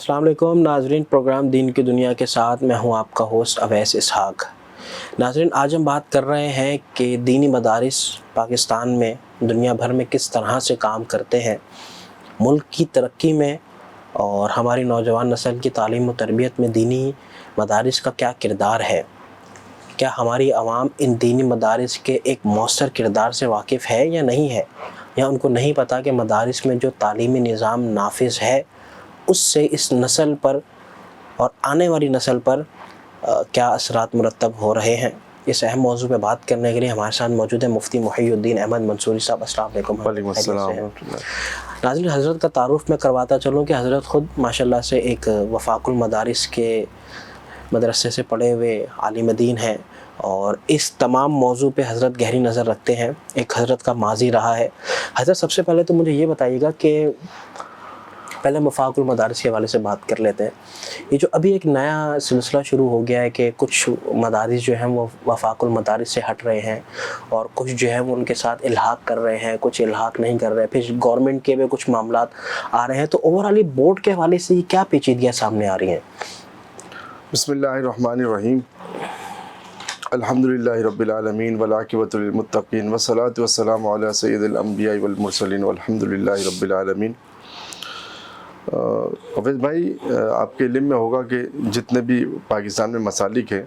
السلام علیکم ناظرین، پروگرام دین کی دنیا کے ساتھ میں ہوں آپ کا ہوسٹ اویس اسحاق۔ ناظرین، آج ہم بات کر رہے ہیں کہ دینی مدارس پاکستان میں دنیا بھر میں کس طرح سے کام کرتے ہیں، ملک کی ترقی میں اور ہماری نوجوان نسل کی تعلیم و تربیت میں دینی مدارس کا کیا کردار ہے۔ کیا ہماری عوام ان دینی مدارس کے ایک مؤثر کردار سے واقف ہے یا نہیں ہے، یا ان کو نہیں پتہ کہ مدارس میں جو تعلیمی نظام نافذ ہے اس سے اس نسل پر اور آنے والی نسل پر کیا اثرات مرتب ہو رہے ہیں۔ اس اہم موضوع پہ بات کرنے کے لیے ہمارے ساتھ موجود ہے مفتی محی الدین احمد منصوری صاحب۔ السلام علیکم۔ وعلیکم السلام۔ ناظرین، حضرت کا تعارف میں کرواتا چلوں کہ حضرت خود ماشاءاللہ سے ایک وفاق المدارس کے مدرسے سے پڑھے ہوئے عالم دین ہیں، اور اس تمام موضوع پہ حضرت گہری نظر رکھتے ہیں۔ ایک حضرت کا ماضی رہا ہے۔ حضرت سب سے پہلے تو مجھے یہ بتائیے گا کہ پہلے وفاق المدارس کے حوالے سے بات کر لیتے ہیں۔ یہ جو ابھی ایک نیا سلسلہ شروع ہو گیا ہے کہ کچھ مدارس جو ہیں وہ وفاق المدارس سے ہٹ رہے ہیں، اور کچھ جو ہے وہ ان کے ساتھ الحاق کر رہے ہیں، کچھ الحاق نہیں کر رہے، پھر گورنمنٹ کے بھی کچھ معاملات آ رہے ہیں، تو اوورالی بورڈ کے حوالے سے یہ کیا پیچیدگیاں سامنے آ رہی ہیں؟ بسم اللہ الرحمن الرحیم، الحمدللہ رب العالمین والعاقبۃ للمتقین والصلاۃ والسلام علی سید الانبیاء والمرسلین والحمدللہ رب العالمین۔ حافظ بھائی، آپ کے علم میں ہوگا کہ جتنے بھی پاکستان میں مسالک ہیں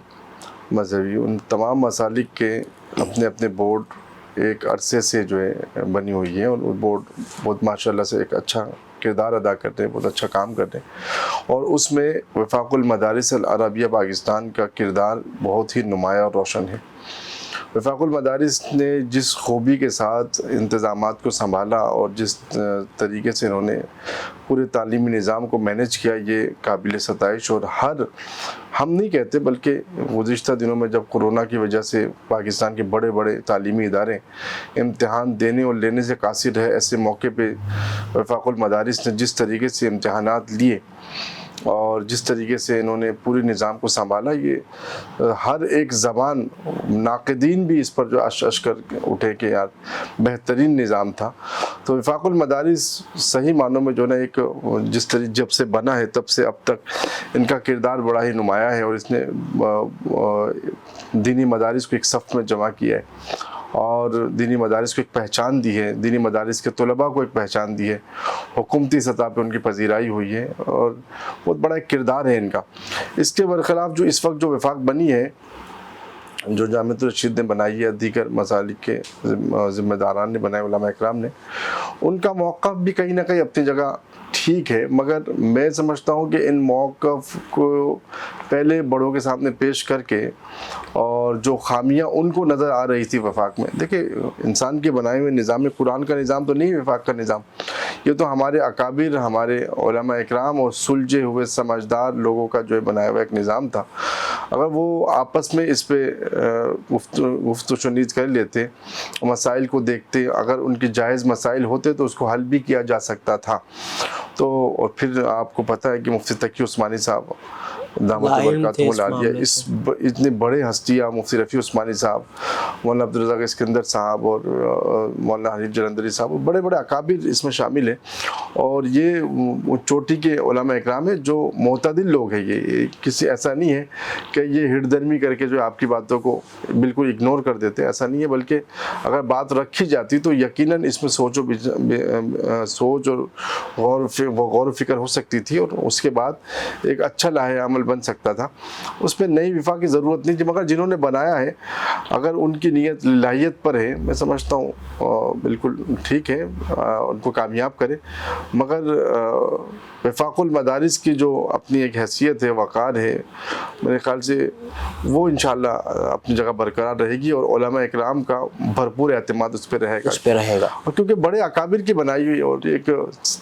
مذہبی، ان تمام مسالک کے اپنے اپنے بورڈ ایک عرصے سے جو ہے بنی ہوئی ہیں، اور وہ بورڈ بہت ماشاءاللہ سے ایک اچھا کردار ادا کرتے ہیں، بہت اچھا کام کرتے ہیں، اور اس میں وفاق المدارس العربیہ پاکستان کا کردار بہت ہی نمایاں اور روشن ہے۔ وفاق المدارس نے جس خوبی کے ساتھ انتظامات کو سنبھالا اور جس طریقے سے انہوں نے پورے تعلیمی نظام کو مینیج کیا، یہ قابل ستائش۔ اور ہم نہیں کہتے، بلکہ گزشتہ دنوں میں جب کورونا کی وجہ سے پاکستان کے بڑے بڑے تعلیمی ادارے امتحان دینے اور لینے سے قاصر رہے، ایسے موقع پہ وفاق المدارس نے جس طریقے سے امتحانات لیے اور جس طریقے سے انہوں نے پورے نظام کو سنبھالا، یہ ہر ایک زبان، ناقدین بھی اس پر جو اش کر اٹھے کہ یار بہترین نظام تھا۔ تو وفاق المدارس صحیح معنوں میں جو نا ایک جب سے بنا ہے تب سے اب تک ان کا کردار بڑا ہی نمایاں ہے، اور اس نے دینی مدارس کو ایک صف میں جمع کیا ہے، اور دینی مدارس کو ایک پہچان دی ہے، دینی مدارس کے طلباء کو ایک پہچان دی ہے، حکومتی سطح پہ ان کی پذیرائی ہوئی ہے، اور بہت بڑا ایک کردار ہے ان کا۔ اس کے برخلاف جو اس وقت جو وفاق بنی ہے، جو جامعۃ الرشید نے بنائی ہے، دیگر مسالک کے ذمہ داران نے بنائے، علماء اکرام نے، ان کا موقف بھی کہیں نہ کہیں اپنی جگہ ٹھیک ہے، مگر میں سمجھتا ہوں کہ ان موقف کو پہلے بڑوں کے سامنے پیش کر کے، اور جو خامیاں ان کو نظر آ رہی تھی وفاق میں، دیکھیں انسان کے بنائے ہوئے نظام، قرآن کا نظام تو نہیں وفاق کا نظام، یہ تو ہمارے اکابر، ہمارے علماء اکرام اور سلجھے ہوئے سمجھدار لوگوں کا جو ہے بنایا ہوا ایک نظام تھا۔ اگر وہ آپس میں اس پہ گفت و شنید کر لیتے، مسائل کو دیکھتے، اگر ان کی جائز مسائل ہوتے تو اس کو حل بھی کیا جا سکتا تھا۔ تو اور پھر آپ کو پتہ ہے کہ مفتی تقی عثمانی صاحب دامت برکاتہم العالیہ، اتنے بڑے ہستیاں، مفتی رفیع عثمانی صاحب، مولانا عبدالرزاق اسکندر صاحب، اور مولانا حنیف جلندری صاحب، بڑے بڑے اکابر اس میں شامل ہیں، اور یہ چوٹی کے علماء اکرام ہیں جو معتدل لوگ ہیں۔ یہ کسی ایسا نہیں ہے کہ یہ ہٹ درمی کر کے جو آپ کی باتوں کو بالکل اگنور کر دیتے، ایسا نہیں ہے، بلکہ اگر بات رکھی جاتی تو یقیناً اس میں سوچ اور غور و فکر ہو سکتی تھی، اور اس کے بعد ایک اچھا لاہے عمل بن سکتا تھا۔ اس پہ نئی وفاق کی ضرورت نہیں تھی، مگر جنہوں نے بنایا ہے اگر ان کی نیت للہیت پر ہے، میں سمجھتا ہوں بالکل ٹھیک ہے، ان کو کامیاب کرے، مگر وفاق المدارس کی جو اپنی ایک حیثیت ہے، وقار ہے، میرے خیال سے وہ انشاءاللہ اپنی جگہ برقرار رہے گی، اور علماء اکرام کا بھرپور اعتماد اس پہ رہے گا، اور کیونکہ بڑے اکابر کی بنائی ہوئی اور ایک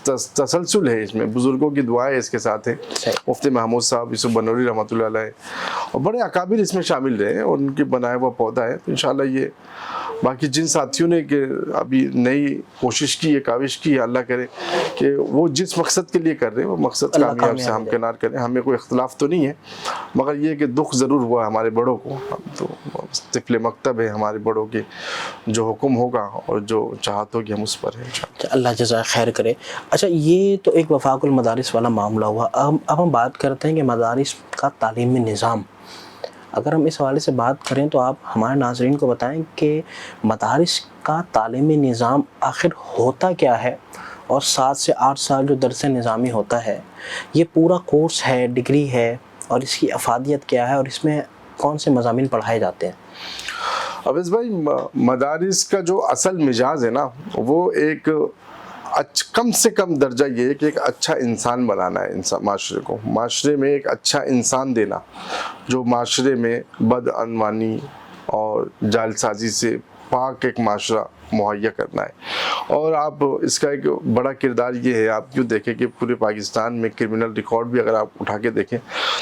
تسلسل ہے اس میں، بزرگوں کی دعائیں اس کے ساتھ ہیں، مفتی محمود صاحب، یوسف بنوری رحمۃ اللہ علیہ، اور بڑے اکابر اس میں شامل رہے ہیں، اور ان کی بنایا ہوا پودا ہے، تو انشاءاللہ یہ باقی جن ساتھیوں نے کہ ابھی نئی کوشش کی ہے، کاوش کی ہے، اللہ کرے کہ وہ جس مقصد کے لیے کر رہے ہیں وہ مقصد کامیاب سے ہم کنار کریں. ہمیں کوئی اختلاف تو نہیں ہے، مگر یہ کہ دکھ ضرور ہوا ہمارے بڑوں کو. ہم تو طفل مکتب ہے، ہمارے بڑوں کے جو حکم ہوگا اور جو چاہت ہوگی ہم اس پر ہیں. اللہ جزائے خیر کرے. اچھا، یہ تو ایک وفاق المدارس والا معاملہ ہوا. اب ہم بات کرتے ہیں کہ مدارس کا تعلیمی نظام. اگر ہم اس حوالے سے بات کریں تو آپ ہمارے ناظرین کو بتائیں کہ مدارس کا تعلیمی نظام آخر ہوتا کیا ہے، اور 7 سے 8 سال جو درس نظامی ہوتا ہے، یہ پورا کورس ہے، ڈگری ہے، اور اس کی افادیت کیا ہے، اور اس میں کون سے مضامین پڑھائے جاتے ہیں؟ اویس بھائی، مدارس کا جو اصل مزاج ہے نا، وہ ایک کم سے کم درجہ یہ ہے کہ ایک اچھا انسان بنانا ہے. معاشرے کو، معاشرے میں ایک اچھا انسان دینا، جو معاشرے میں بدعنوانی اور جعل سازی سے پاک ایک معاشرہ مہیا کرنا ہے. اور آپ اس کا ایک بڑا کردار یہ ہے، آپ کیوں دیکھیں کہ پورے پاکستان میں کرمنل ریکارڈ بھی اگر آپ اٹھا کے دیکھیں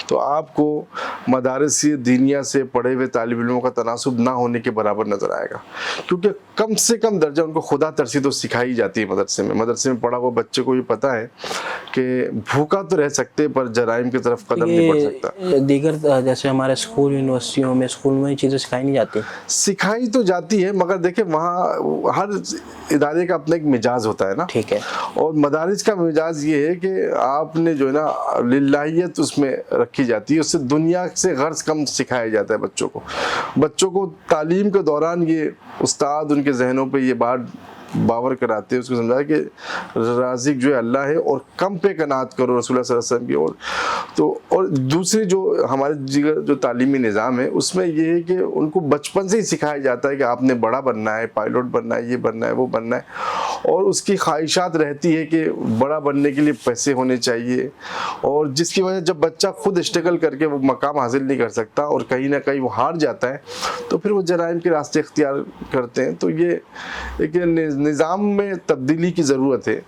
تو آپ کو مدارس دینیہ سے پڑھے ہوئے طالب علموں کا تناسب نہ ہونے کے برابر نظر آئے گا. کیونکہ کم سے کم درجہ ان کو خدا ترسی تو سکھائی جاتی ہے مدرسے میں پڑھا ہوا بچے کو یہ پتہ ہے کہ بھوکا تو رہ سکتے پر جرائم کی طرف قدم نہیں بڑھ سکتا. دیگر جیسے ہمارے اسکول، یونیورسٹیوں میں، اسکول میں یہ چیزیں سکھائی نہیں جاتی. سکھائی تو جاتی ہے، مگر دیکھیں وہاں ہر ادارے کا اپنا ایک مزاج ہوتا ہے نا. ٹھیک ہے. اور مدارس کا مزاج یہ ہے کہ آپ نے جو ہے نا للہیت اس میں رکھی جاتی ہے، اس سے دنیا سے غرض کم سکھایا جاتا ہے بچوں کو تعلیم کے دوران. یہ استاد ان کے ذہنوں پہ یہ بات باور کراتے ہیں، اس کو سمجھایا کہ رازق جو ہے اللہ ہے، اور کم پہ قناعت کرو رسول اللہ صلی اللہ علیہ وسلم کی. اور دوسری جو ہمارے جو تعلیمی نظام ہے اس میں یہ ہے کہ ان کو بچپن سے ہی سکھایا جاتا ہے کہ آپ نے بڑا بننا ہے، پائلٹ بننا ہے، یہ بننا ہے، وہ بننا ہے. اور اس کی خواہشات رہتی ہے کہ بڑا بننے کے لیے پیسے ہونے چاہیے، اور جس کی وجہ جب بچہ خود اسٹرگل کر کے وہ مقام حاصل نہیں کر سکتا اور کہیں نہ کہیں وہ ہار جاتا ہے تو پھر وہ جرائم کے راستے اختیار کرتے ہیں. تو یہ ایک نظام میں تبدیلی کی ضرورت ہے.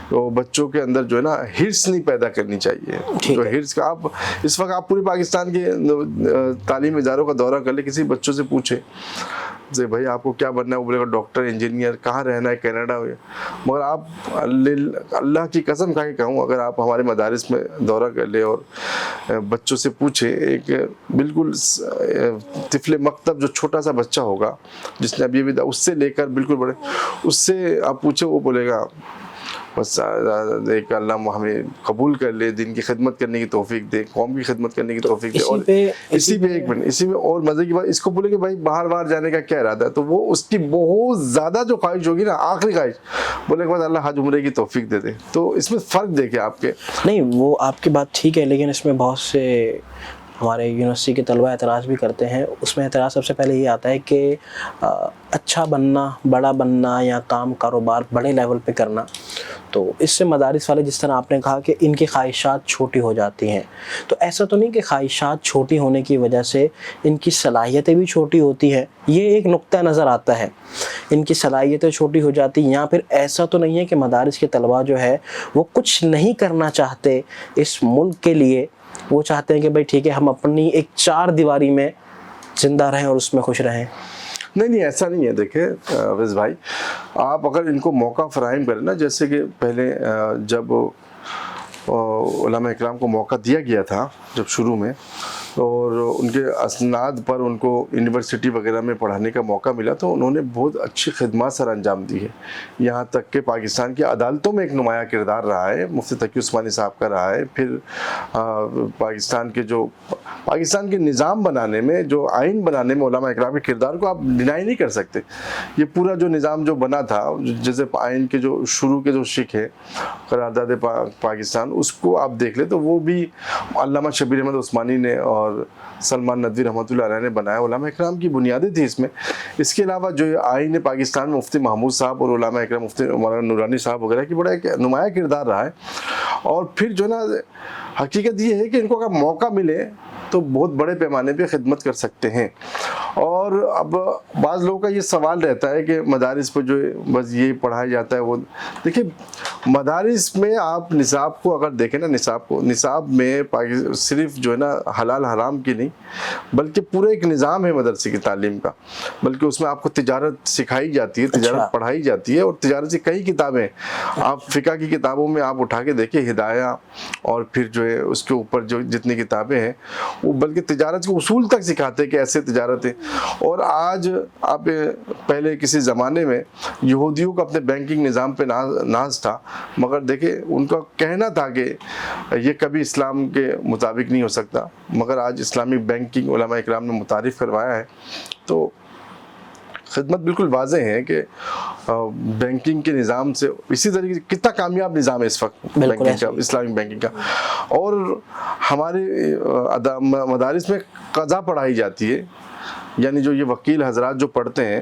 تو بچوں کے اندر جو ہے نا ہرس نہیں پیدا کرنی چاہیے. تو ہرس کا آپ اس وقت آپ پوری پاکستان کے تعلیم اداروں کا دورہ کر لیں، کسی بچوں سے پوچھیں بھائی آپ کو کیا بننا ہے، وہ بولے گا ڈاکٹر، انجینئر. کہاں رہنا ہے، کینیڈا میں. مگر آپ اللہ کی قسم کھا کے کہوں، اگر آپ ہمارے مدارس میں دورہ کر لیں اور بچوں سے پوچھیں، ایک بالکل طفل مکتب جو چھوٹا سا بچہ ہوگا جس نے ابھی اس سے لے کر بالکل بڑے، اس سے آپ پوچھیں، وہ بولے گا بس ایک اللہ ہمیں قبول کر لے، دین کی خدمت کرنے کی توفیق دے، قوم کی خدمت کرنے کی توفیق دے. اور اسی پہ ایک منٹ، اسی میں اور مزے کی بات، اس کو بولے کہ بھائی باہر جانے کا کیا ارادہ ہے، تو وہ اس کی بہت زیادہ جو خواہش ہوگی نا، آخری خواہش، بولے کہ بس اللہ حج عمرے کی توفیق دے دے. تو اس میں فرق دیکھیں آپ کے. نہیں، وہ آپ کی بات ٹھیک ہے، لیکن اس میں بہت سے ہمارے یونیورسٹی کے طلبہ اعتراض بھی کرتے ہیں. اس میں اعتراض سب سے پہلے یہ آتا ہے کہ اچھا بننا، بڑا بننا، یا کام کاروبار بڑے لیول پہ کرنا، تو اس سے مدارس والے، جس طرح آپ نے کہا کہ ان کی خواہشات چھوٹی ہو جاتی ہیں، تو ایسا تو نہیں کہ خواہشات چھوٹی ہونے کی وجہ سے ان کی صلاحیتیں بھی چھوٹی ہوتی ہیں؟ یہ ایک نقطہ نظر آتا ہے، ان کی صلاحیتیں چھوٹی ہو جاتی ہیں. یا پھر ایسا تو نہیں ہے کہ مدارس کے طلبہ جو ہے وہ کچھ نہیں کرنا چاہتے اس ملک کے لیے، وہ چاہتے ہیں کہ بھائی ٹھیک ہے ہم اپنی ایک 4 دیواری میں زندہ رہیں اور اس میں خوش رہیں؟ نہیں، ایسا نہیں ہے. دیکھیں عویس بھائی، آپ اگر ان کو موقع فراہم کریں نا، جیسے کہ پہلے جب علماء اکرام کو موقع دیا گیا تھا جب شروع میں، اور ان کے اسناد پر ان کو یونیورسٹی وغیرہ میں پڑھانے کا موقع ملا، تو انہوں نے بہت اچھی خدمات سر انجام دی ہے. یہاں تک کہ پاکستان کی عدالتوں میں ایک نمایاں کردار رہا ہے، مفتی تقی عثمانی صاحب کا رہا ہے. پھر پاکستان کے نظام بنانے میں، جو آئین بنانے میں علماء اکرام کے کردار کو آپ ڈینائی نہیں کر سکتے. یہ پورا جو نظام جو بنا تھا، جیسے آئین کے جو شروع کے جو شق ہے قرارداد پاکستان، اس کو آپ دیکھ لیں تو وہ بھی علامہ شبیر احمد عثمانی نے اور سلمان ندوی رحمۃ اللہ علیہ نے بنایا. علماء اکرام کی بنیادیں تھی اس میں. اس کے علاوہ جو آئین پاکستان میں مفتی محمود صاحب اور علماء اکرام مفتی مولانا نورانی صاحب وغیرہ کی بڑا ایک نمایاں کردار رہا ہے. اور پھر جو نا حقیقت یہ ہے کہ ان کو اگر موقع ملے تو بہت بڑے پیمانے پہ خدمت کر سکتے ہیں. اور اب بعض لوگوں کا یہ سوال رہتا ہے کہ مدارس پہ جو ہے بس یہ پڑھایا جاتا ہے وہ دیکھیے مدارس میں آپ نصاب کو اگر دیکھیں نا نصاب میں صرف جو ہے نا حلال حرام کی نہیں بلکہ پورا ایک نظام ہے مدرسے کی تعلیم کا، بلکہ اس میں آپ کو تجارت سکھائی جاتی ہے، تجارت پڑھائی جاتی ہے، اور تجارت کی کئی کتابیں آپ فقہ کی کتابوں میں آپ اٹھا کے دیکھیں ہدایہ اور پھر جو ہے اس کے اوپر جو جتنی کتابیں ہیں وہ بلکہ تجارت کے اصول تک سکھاتے ہیں کہ ایسے تجارت ہے۔ اور آج آپ پہلے کسی زمانے میں یہودیوں کا اپنے بینکنگ نظام پہ ناز تھا، مگر دیکھیں ان کا کہنا تھا کہ یہ کبھی اسلام کے مطابق نہیں ہو سکتا، مگر آج اسلامی بینکنگ علماء اکرام نے متعارف کروایا ہے۔ تو خدمت بالکل واضح ہے کہ بینکنگ کے نظام سے اسی طریقے سے کتنا کامیاب نظام ہے اس وقت بینکنگ کا، اسلامی بینکنگ کا۔ اور ہمارے مدارس میں قضا پڑھائی جاتی ہے، یعنی جو یہ وکیل حضرات جو پڑھتے ہیں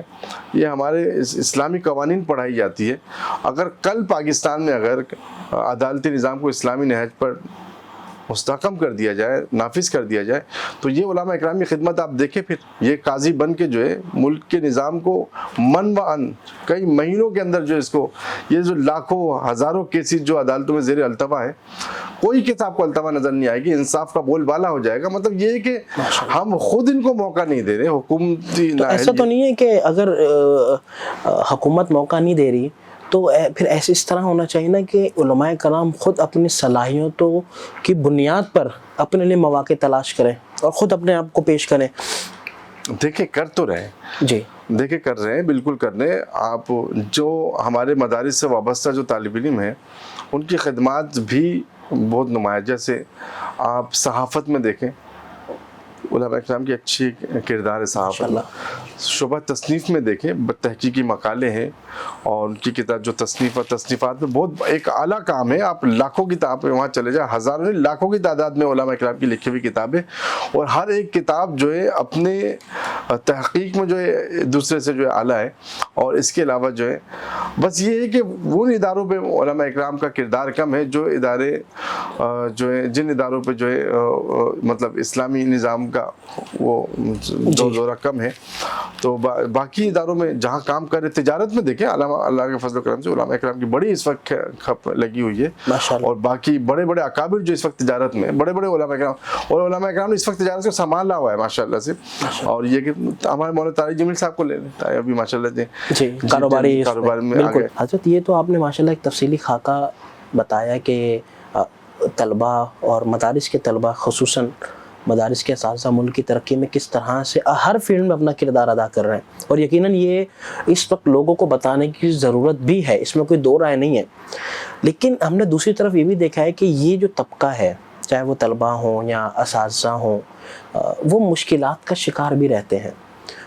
یہ ہمارے اسلامی قوانین پڑھائی جاتی ہے۔ اگر کل پاکستان میں اگر عدالتی نظام کو اسلامی نہج پر مستحکم کر دیا جائے، نافذ کر دیا جائے، تو یہ علماء اکرام کی خدمت آپ دیکھیں، پھر یہ قاضی بن کے جو ہے ملک کے نظام کو من و ان کئی مہینوں کے اندر جو اس کو یہ جو لاکھوں ہزاروں کیسز جو عدالتوں میں زیر التوا ہے، کوئی کیس آپ کو التوا نظر نہیں آئے گی، انصاف کا بول بالا ہو جائے گا۔ مطلب یہ ہے کہ ہم خود ان کو موقع نہیں دے رہے، حکومتی ایسا تو نہیں ہے کہ اگر حکومت موقع نہیں دے رہی تو پھر ایسے اس طرح ہونا چاہیے نا کہ علماء کرام خود اپنی صلاحیتوں کی بنیاد پر اپنے لیے مواقع تلاش کریں اور خود اپنے آپ کو پیش کریں۔ دیکھیں کر تو رہے ہیں، جی دیکھیں کر رہے ہیں، بالکل کر رہے ہیں۔ آپ جو ہمارے مدارس سے وابستہ جو طالب علم ہیں ان کی خدمات بھی بہت نمایاں، جیسے آپ صحافت میں دیکھیں علماء اکرام کی اچھی کردار ہے صحافت میں، شعبہ تصنیف میں دیکھیں تحقیقی مقالے ہیں اور ان کی کتاب جو تصنیفات میں بہت ایک اعلیٰ کام ہے۔ آپ لاکھوں کتاب وہاں چلے جائیں، ہزاروں نہیں لاکھوں کی تعداد میں علماء اکرام کی لکھی ہوئی کتابیں، اور ہر ایک کتاب جو ہے اپنے تحقیق میں جو ہے دوسرے سے جو ہے اعلیٰ ہے۔ اور اس کے علاوہ جو ہے بس یہ ہے کہ ان اداروں پہ علماء اکرام کا کردار کم ہے جو ادارے جو ہے جن اداروں پہ جو ہے مطلب اسلامی نظام کا وہ دورہ کم ہے، تو باقی اداروں میں جہاں کام کر رہے، تجارت میں دیکھیں اللہ کے فضل و کرم سے علماء اکرام کی بڑی اس وقت کھپ لگی ہوئی ہے، اور باقی بڑے بڑے اکابر جو اس وقت تجارت میں بڑے بڑے علماء اکرام، اور علماء اکرام نے اس وقت تجارت کو سنبھالا ہوا ہے ماشاءاللہ سے۔ اور یہ کہ ہمارے مولانا طارق جمیل صاحب کو لے لیں، ابھی ماشاءاللہ جی کاروبار میں آگے۔ حضرت یہ تو آپ نے ماشاءاللہ ایک تفصیلی خاکہ بتایا کہ طلبہ اور مدارس کے طلبہ خصوصاً مدارس کے اساتذہ ملک کی ترقی میں کس طرح سے ہر فیلڈ میں اپنا کردار ادا کر رہے ہیں، اور یقیناً یہ اس وقت لوگوں کو بتانے کی ضرورت بھی ہے، اس میں کوئی دو رائے نہیں ہے۔ لیکن ہم نے دوسری طرف یہ بھی دیکھا ہے کہ یہ جو طبقہ ہے، چاہے وہ طلبہ ہوں یا اساتذہ ہوں، وہ مشکلات کا شکار بھی رہتے ہیں۔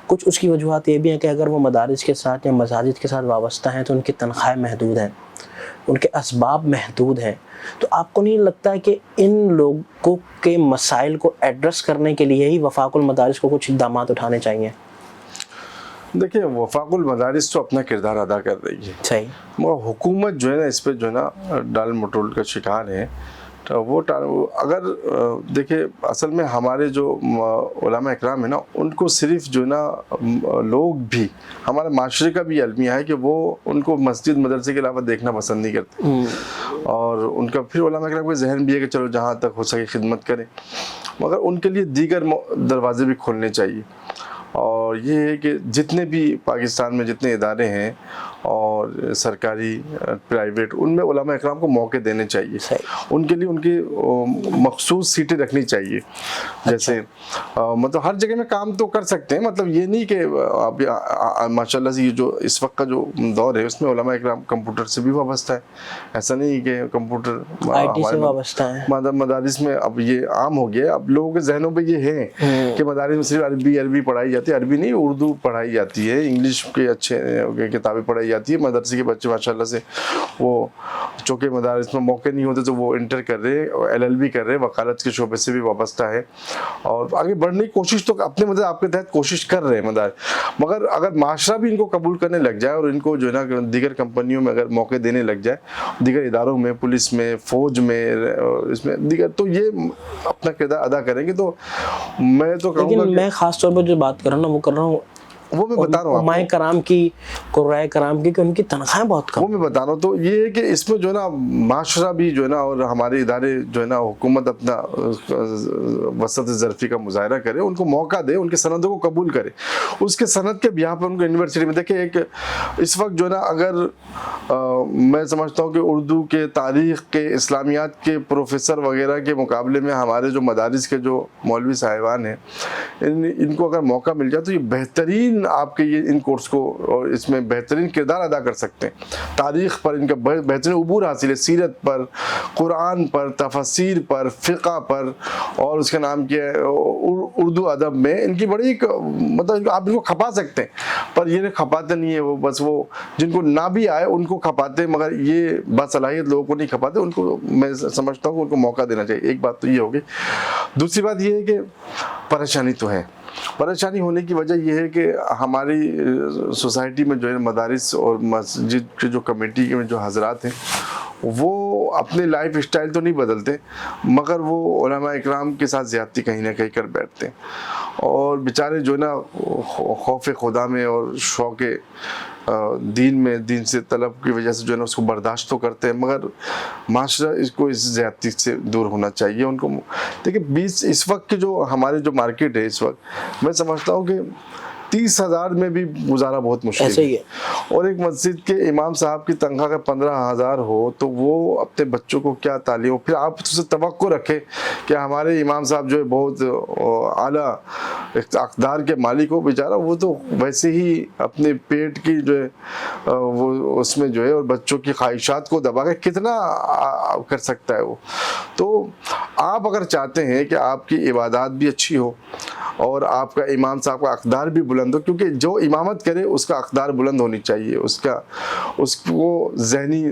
کچھ اس کی وجوہات یہ بھی ہیں کہ اگر وہ مدارس کے ساتھ یا مساجد کے ساتھ وابستہ ہیں تو ان کی تنخواہیں محدود ہیں، ان کے اسباب محدود ہیں۔ تو آپ کو نہیں لگتا ہے کہ ان لوگوں کے مسائل کو ایڈریس کرنے کے لیے ہی وفاق المدارس کو کچھ اقدامات اٹھانے چاہیے؟ دیکھیں وفاق المدارس تو اپنا کردار ادا کر رہی ہے، صحیح، مگر حکومت جو ہے نا اس پہ جو ہے نا ڈال مٹول کا شکار ہے۔ تو وہ اگر دیکھیں اصل میں ہمارے جو علماء اکرام ہیں نا ان کو صرف جو ہے نا لوگ بھی ہمارے معاشرے کا بھی المیہ ہے کہ وہ ان کو مسجد مدرسے کے علاوہ دیکھنا پسند نہیں کرتے، اور ان کا پھر علماء اکرام کا ذہن بھی ہے کہ چلو جہاں تک ہو سکے خدمت کریں، مگر ان کے لیے دیگر دروازے بھی کھولنے چاہیے۔ اور یہ ہے کہ جتنے بھی پاکستان میں جتنے ادارے ہیں اور سرکاری پرائیویٹ، ان میں علماء اکرام کو موقع دینے چاہیے، ان کے لیے ان کی مخصوص سیٹیں رکھنی چاہیے۔ جیسے مطلب ہر جگہ میں کام تو کر سکتے ہیں، مطلب یہ نہیں کہ آپ ماشاءاللہ سے یہ جو اس وقت کا جو دور ہے اس میں علماء اکرام کمپیوٹر سے بھی وابستہ ہے، ایسا نہیں کہ کمپیوٹر مدارس میں اب یہ عام ہو گیا۔ اب لوگوں کے ذہنوں پہ یہ ہے کہ مدارس میں صرف عربی پڑھائی جاتی ہے، عربی نہیں اردو پڑھائی جاتی ہے، انگلش کے اچھے کتابیں پڑھائی جاتی ہے. مدرسے کے بچے ماشاءاللہ سے وہ چونکہ مدارس میں موقع نہیں ہوتے تو وہ انٹر کر رہے اور LLB کر رہے, وکالت کے شعبے سے بھی وابستہ ہے اور آگے بڑھنے کی کوشش تو اپنے مطلب آپ کے تحت کوشش کر رہے ہیں مدارس. مگر اگر معاشرہ بھی ان کو قبول کرنے لگ جائے اور ان کو جو ہے نا دیگر کمپنیوں میں اگر موقع دینے لگ جائے, دیگر اداروں میں, پولیس میں, فوج میں, اس میں دیگر, تو یہ اپنا کردار ادا کریں گے. تو میں تو کہوں گا, لیکن میں خاص طور پہ جو بات کر رہا ہوں نا وہ کر رہا ہوں وہ میں بتا رہا ہوں علماء کرام کی, قرائے کرام کی, کہ ان کی تنخواہیں بہت کم. وہ میں بتا رہا ہوں. تو یہ ہے کہ اس میں جو ہے نا معاشرہ بھی جو ہے نا اور ہمارے ادارے جو ہے نا, حکومت اپنا وسعت ظرفی کا مظاہرہ کرے, ان کو موقع دے, ان کے سندوں کو قبول کرے. اس کے سند کے بیاہ پر ان کو یونیورسٹی میں دیکھیں, ایک اس وقت جو ہے نا اگر میں سمجھتا ہوں کہ اردو کے, تاریخ کے, اسلامیات کے پروفیسر وغیرہ کے مقابلے میں ہمارے جو مدارس کے جو مولوی صاحبان ہیں, ان کو اگر موقع مل جائے تو یہ بہترین آپ کے یہ ان کورس کو اور اس میں بہترین کردار ادا کر سکتے ہیں. تاریخ پر ان کا بہترین عبور حاصل ہے, سیرت پر, قرآن پر, تفسیر پر, فقہ پر, اور اس کا نام کیا ہے اردو ادب میں ان کی بڑی مطلب آپ ان کو کھپا سکتے ہیں. پر یہ کھپاتے نہیں ہیں, وہ بس وہ جن کو نہ بھی آئے ان کو کھپاتے, مگر یہ باصلاحیت لوگوں کو نہیں کھپاتے. ان کو میں سمجھتا ہوں کہ ان کو موقع دینا چاہیے. ایک بات تو یہ ہوگی. دوسری بات یہ ہے کہ پریشانی تو ہے. پریشانی ہونے کی وجہ یہ ہے کہ ہماری سوسائٹی میں جو ہے مدارس اور مسجد کے جو کمیٹی کے جو حضرات ہیں وہ اپنے لائف اسٹائل تو نہیں بدلتے, مگر وہ علماء اکرام کے ساتھ زیادتی کہیں نہ کہیں کر بیٹھتے ہیں, اور بیچارے جو ہے نا خوف خدا میں اور شوق دین میں, دین سے طلب کی وجہ سے جو ہے نا اس کو برداشت تو کرتے ہیں, مگر معاشرہ اس کو اس زیادتی سے دور ہونا چاہیے. ان کو دیکھیں اس وقت کی جو ہمارے جو مارکیٹ ہے اس وقت, میں سمجھتا ہوں کہ 30,000 میں بھی گزارا بہت مشکل ہے. اور ایک مسجد کے امام صاحب کی تنخواہ اگر 15,000 ہو تو وہ اپنے بچوں کو کیا تعلیم, پھر آپ اسے توقع رکھیں کہ ہمارے امام صاحب جو ہے بہت اعلیٰ اقدار کے مالک ہو, بیچارہ وہ تو ویسے ہی اپنے پیٹ کی جو ہے وہ اس میں جو ہے اور بچوں کی خواہشات کو دبا کے کتنا کر سکتا ہے وہ. تو آپ اگر چاہتے ہیں کہ آپ کی عبادات بھی اچھی ہو اور آپ کا امام صاحب کا اقدار بھی بلند ہو, کیونکہ جو امامت کرے اس کا اقدار بلند ہونی چاہیے, اس کو ذہنی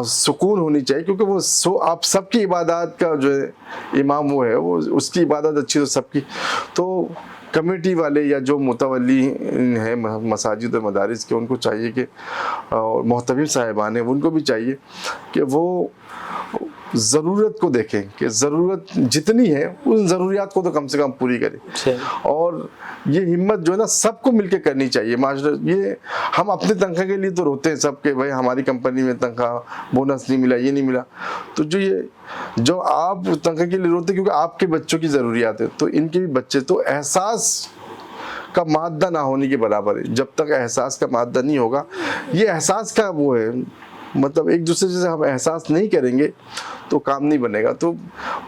سکون ہونی چاہیے, کیونکہ وہ آپ سب کی عبادات کا جو ہے امام وہ ہے, وہ اس کی عبادت اچھی تو سب کی. تو کمیٹی والے یا جو متولی ہیں مساجد اور مدارس کے, ان کو چاہیے کہ محتمم صاحبان ہیں ان کو بھی چاہیے کہ وہ ضرورت کو دیکھیں, کہ ضرورت جتنی ہے ان ضروریات کو تو کم سے کم پوری کریں. اور یہ ہمت جو ہے نا سب کو مل کے کرنی چاہیے. معاشرہ یہ ہم اپنے تنخواہ کے لیے تو روتے ہیں سب کے, بھائی ہماری کمپنی میں تنخواہ بونس نہیں ملا, یہ نہیں ملا. تو جو آپ تنخواہ کے لیے روتے کیونکہ آپ کے بچوں کی ضروریات ہے, تو ان کے بھی بچے تو احساس کا مادہ نہ ہونے کے برابر ہے. جب تک احساس کا مادہ نہیں ہوگا, یہ احساس کا وہ ہے, مطلب ایک دوسرے سے ہم احساس نہیں کریں گے تو کام نہیں بنے گا. تو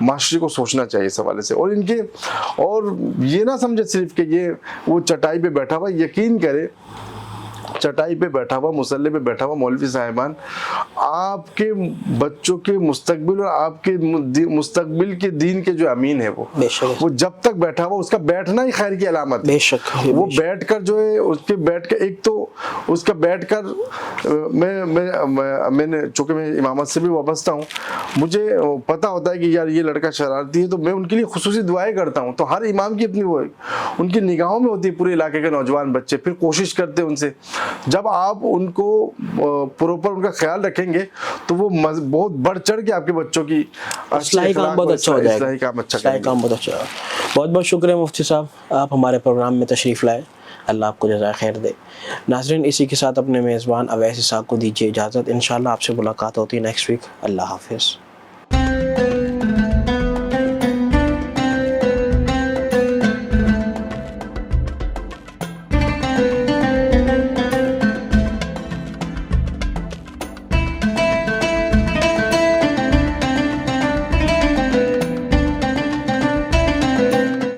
معاشرے کو سوچنا چاہیے اس حوالے سے, اور یہ نہ سمجھے صرف کہ یہ وہ چٹائی پہ بیٹھا ہوا, یقین کرے چٹائی پہ بیٹھا ہوا, مصلی پہ بیٹھا ہوا مولوی صاحبان آپ کے بچوں کے مستقبل اور آپ کے مستقبل کے دین کے جو امین ہے, وہ جب تک بیٹھا ہوا, اس کا بیٹھنا ہی خیر کی علامت ہے. وہ بیٹھ کر جو ہے اس کے بیٹھ کر, ایک تو اس کا بیٹھ کر میں نے چونکہ میں امامت سے بھی وابستہ ہوں, مجھے پتا ہوتا ہے کہ یار یہ لڑکا شرارتی ہے, تو میں ان کے لیے خصوصی دعائیں کرتا ہوں. تو ہر امام کی اپنی وہ ان کی نگاہوں میں ہوتی ہے پورے علاقے کے نوجوان بچے, پھر کوشش کرتے ان سے. جب آپ ان کو پروپر ان کا خیال رکھیں گے تو وہ بہت بڑھ چڑھ کے آپ کے بچوں کی اصلاحی کام بہت اچھا ہو جائے گا. بہت بہت شکریہ مفتی صاحب, آپ ہمارے پروگرام میں تشریف لائے, اللہ آپ کو جزائے خیر دے. ناظرین, اسی کے ساتھ اپنے میزبان اویس اسحاق کو دیجیے اجازت. انشاءاللہ آپ سے ملاقات ہوتی ہے نیکسٹ ویک. اللہ حافظ.